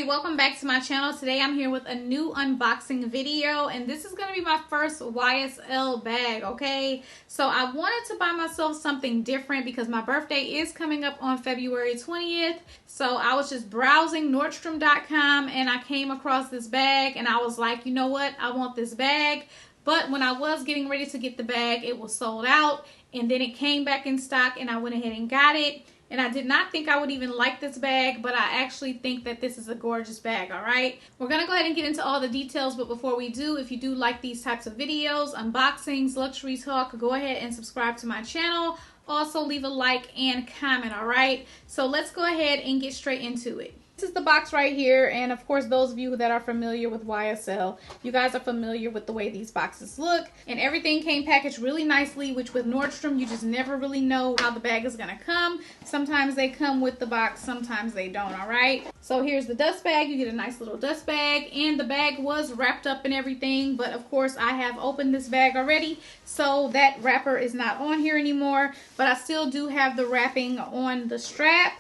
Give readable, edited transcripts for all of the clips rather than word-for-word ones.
welcome back to my channel. Today I'm here with a new unboxing video, and this is going to be my first YSL bag, okay? So I wanted to buy myself something different because my birthday is coming up on February 20th. So I was just browsing Nordstrom.com and I came across this bag and I was like, you know what? I want this bag. But when I was getting ready to get the bag, it was sold out, and then it came back in stock and I went ahead and got it. And I did not think I would even like this bag, but I actually think that this is a gorgeous bag, all right? We're going to go ahead and get into all the details, but before we do, if you do like these types of videos, unboxings, luxury talk, go ahead and subscribe to my channel. Also, leave a like and comment, all right? So let's go ahead and get straight into it. This is the box right here, and of course those of you that are familiar with YSL, you guys are familiar with the way these boxes look, and everything came packaged really nicely, which with Nordstrom you just never really know how the bag is gonna come. Sometimes they come with the box, sometimes they don't, all right? So here's the dust bag. You get a nice little dust bag, and the bag was wrapped up and everything, but of course I have opened this bag already, so that wrapper is not on here anymore, but I still do have the wrapping on the strap.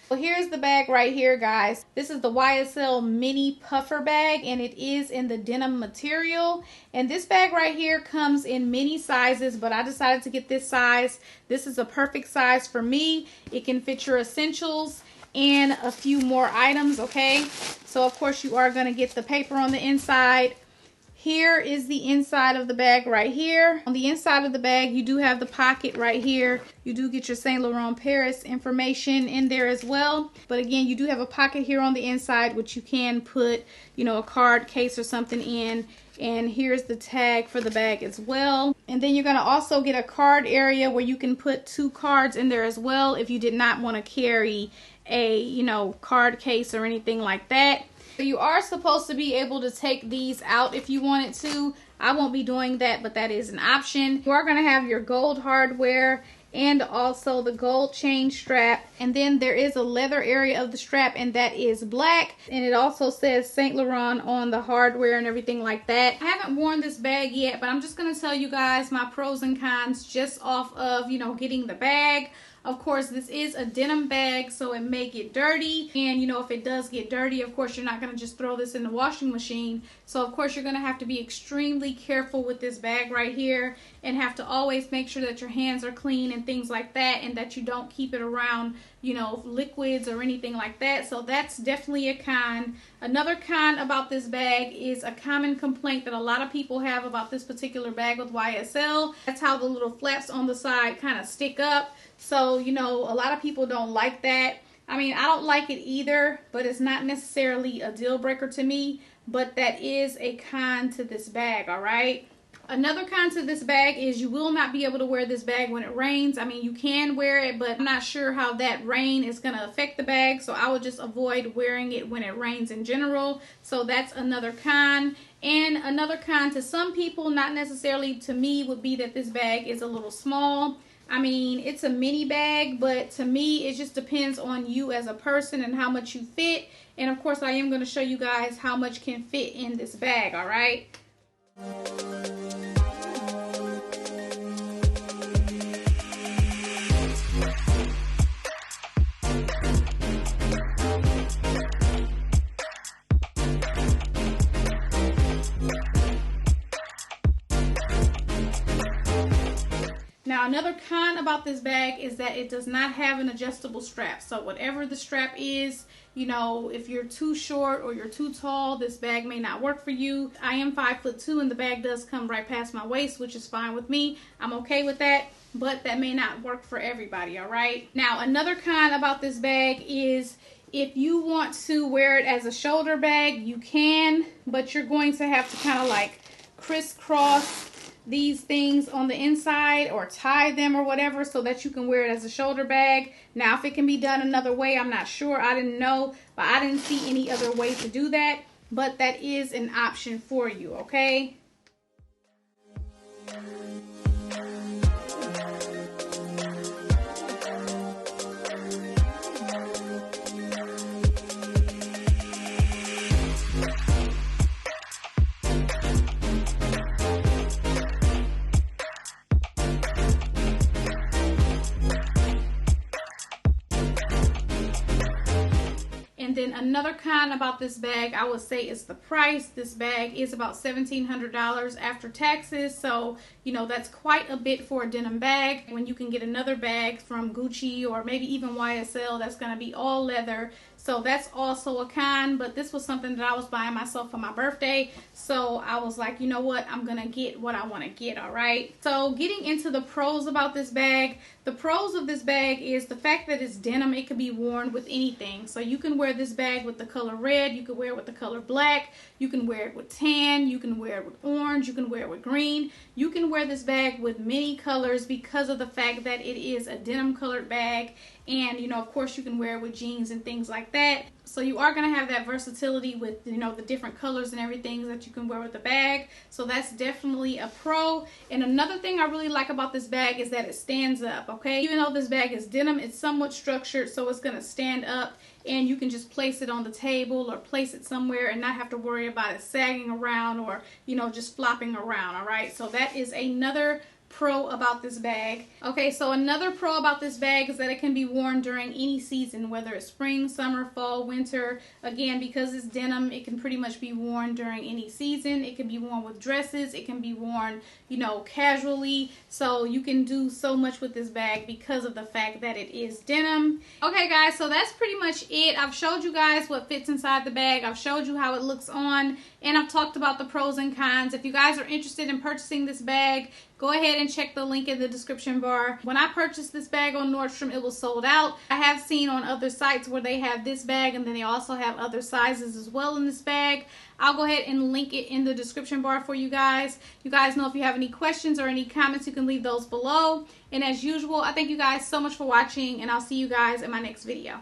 So here's the bag right here, guys. This is the YSL mini puffer bag, and it is in the denim material. And this bag right here comes in many sizes, but I decided to get this size. This is a perfect size for me. It can fit your essentials and a few more items, okay? So of course you are going to get the paper on the inside. Here is the inside of the bag right here. On the inside of the bag, you do have the pocket right here. You do get your Saint Laurent Paris information in there as well. But again, you do have a pocket here on the inside, which you can put, you know, a card case or something in. And here's the tag for the bag as well. And then you're going to also get a card area where you can put 2 cards in there as well if you did not want to carry a, you know, card case or anything like that. So you are supposed to be able to take these out if you wanted to. I won't be doing that, but that is an option. You are going to have your gold hardware and also the gold chain strap. And then there is a leather area of the strap, and that is black. And it also says Saint Laurent on the hardware and everything like that. I haven't worn this bag yet, but I'm just going to tell you guys my pros and cons just off of, you know, getting the bag. Of course, this is a denim bag, so it may get dirty. And, you know, if it does get dirty, of course, you're not going to just throw this in the washing machine. So, of course, you're going to have to be extremely careful with this bag right here and have to always make sure that your hands are clean and things like that, and that you don't keep it around, you know, liquids or anything like that. So that's definitely a con. Another con about this bag is a common complaint that a lot of people have about this particular bag with YSL. That's how the little flaps on the side kind of stick up. So, you know, a lot of people don't like that. I mean, I don't like it either, but it's not necessarily a deal breaker to me. But that is a con to this bag, all right? Another con to this bag is you will not be able to wear this bag when it rains. I mean, you can wear it, but I'm not sure how that rain is going to affect the bag. So I would just avoid wearing it when it rains in general. So that's another con. And another con to some people, not necessarily to me, would be that this bag is a little small. I mean, it's a mini bag, but to me, it just depends on you as a person and how much you fit. And of course, I am going to show you guys how much can fit in this bag, all right? Now, another con about this bag is that it does not have an adjustable strap. So whatever the strap is, you know, if you're too short or you're too tall, this bag may not work for you. I am 5'2", and the bag does come right past my waist, which is fine with me. I'm okay with that, but that may not work for everybody, all right? Now, another con about this bag is if you want to wear it as a shoulder bag, you can, but you're going to have to kind of like crisscross these things on the inside or tie them or whatever so that you can wear it as a shoulder bag. Now, if it can be done another way, I'm not sure. I didn't know, but I didn't see any other way to do that. But that is an option for you, okay? And then another con about this bag, I would say, is the price. This bag is about $1,700 after taxes. So, you know, that's quite a bit for a denim bag. When you can get another bag from Gucci or maybe even YSL that's going to be all leather. So that's also a con, but this was something that I was buying myself for my birthday. So I was like, you know what, I'm gonna get what I want to get, all right? So getting into the pros about this bag, the pros of this bag is the fact that it's denim. It can be worn with anything. So you can wear this bag with the color red, you can wear it with the color black, you can wear it with tan, you can wear it with orange, you can wear it with green. You can wear this bag with many colors because of the fact that it is a denim colored bag. And, you know, of course you can wear it with jeans and things like that. So you are going to have that versatility with, you know, the different colors and everything that you can wear with the bag. So that's definitely a pro. And another thing I really like about this bag is that it stands up, okay? Even though this bag is denim, it's somewhat structured, so it's going to stand up. And you can just place it on the table or place it somewhere and not have to worry about it sagging around or, you know, just flopping around, all right? So that is another pro about this bag. Okay, so another pro about this bag is that it can be worn during any season, whether it's spring, summer, fall, winter. Again, because it's denim, it can pretty much be worn during any season. It can be worn with dresses. It can be worn, you know, casually. So you can do so much with this bag because of the fact that it is denim. Okay, guys, so that's pretty much it. I've showed you guys what fits inside the bag. I've showed you how it looks on, and I've talked about the pros and cons. If you guys are interested in purchasing this bag, go ahead and check the link in the description bar. When I purchased this bag on Nordstrom, it was sold out. I have seen on other sites where they have this bag and then they also have other sizes as well in this bag. I'll go ahead and link it in the description bar for you guys. You guys know if you have any questions or any comments, you can leave those below. And as usual, I thank you guys so much for watching, and I'll see you guys in my next video.